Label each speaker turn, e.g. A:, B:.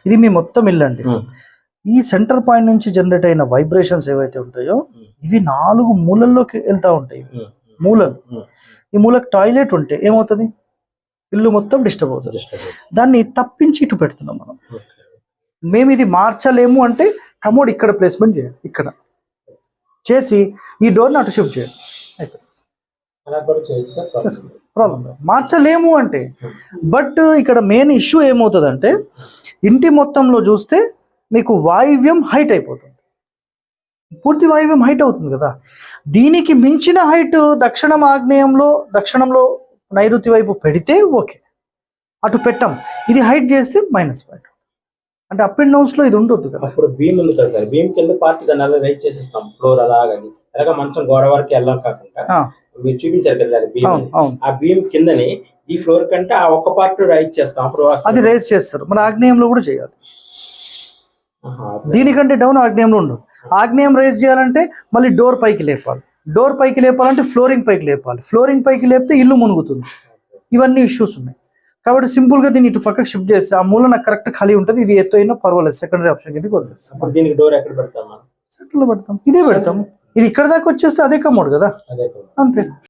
A: ఇది మీ మొత్తం ఇల్లు అండి. ఈ సెంటర్ పాయింట్ నుంచి జనరేట్ అయిన వైబ్రేషన్స్ ఏవైతే ఉంటాయో ఇవి 4 మూలల్లోకి వెళ్తా ఉంటాయి. మూలలు, ఈ మూలకు టాయిలెట్ ఉంటే ఏమవుతుంది, ఇల్లు మొత్తం డిస్టర్బ్ అవుతుంది. దాన్ని తప్పించి ఇటు పెడుతున్నాం మనం. మేము ఇది మార్చలేము అంటే కమోడ్ ఇక్కడ ప్లేస్మెంట్ చేయాలి, ఇక్కడ చేసి ఈ డోర్ని అటు షిఫ్ట్ చేయాలి. ప్రాబ్లం మార్చలేము అంటే. బట్ ఇక్కడ మెయిన్ ఇష్యూ ఏమవుతుంది అంటే ఇంటి మొత్తంలో చూస్తే మీకు వాయువ్యం హైట్ అయిపోతుంది, పూర్తి వాయువ్యం హైట్ అవుతుంది కదా. దీనికి మించిన హైట్ దక్షిణంలో నైరుతి వైపు పెడితే ఓకే, అటు పెట్టాం. ఇది హైట్ చేస్తే -పాయింట్. అంటే అప్ అండ్ డౌన్స్ లో ఇది ఉంటుంది కదా.
B: అప్పుడు బీమ్ ఉంది కదా సార్, బీమ్ కింద పార్ట్ దాన్ని అలా రైట్ చేసేస్తాం, ఫ్లోర్ అలాగని ఎలాగ మంచం గోడ వరకు వెళ్ళాం కాకుండా మీరు చూపించారు కదా బీమ్, ఆ బీమ్ కిందని ఈ ఫ్లోర్ కంటే ఆ ఒక్క పార్ట్ రైట్ చేస్తాం, అప్పుడు
A: అది రైజ్ చేస్తారు. మన ఆగ్నేయంలో కూడా చేయాలి, దీనికంటే డౌన్ ఆగ్నేయంలో ఉండదు. ఆగ్నేయం రైజ్ చేయాలంటే మళ్ళీ డోర్ పైకి లేపాలి, డోర్ పైకి లేపాలంటే ఫ్లోరింగ్ పైకి లేపాలి, ఫ్లోరింగ్ పైకి లేపితే ఇల్లు మునుగుతుంది. ఇవన్నీ ఇష్యూస్ ఉన్నాయి. కాబట్టి సింపుల్ గా దీన్ని ఇటు పక్కకు షిఫ్ట్ చేస్తే ఆ మూల నాకు కరెక్ట్ ఖాళీ ఉంటుంది. ఇది ఎత్తు అయినా పర్వాలేదు, సెకండరీ ఆప్షన్ కిందకి వదిలేస్తాం.
B: దీనికి డోర్ ఎక్కడ పెడతాం,
A: సెంటర్ లో పెడతాం, ఇదే పెడతాం. ఇది ఇక్కడ దాకా వచ్చేస్తే అదే కమోడ్ కదా, అంతే.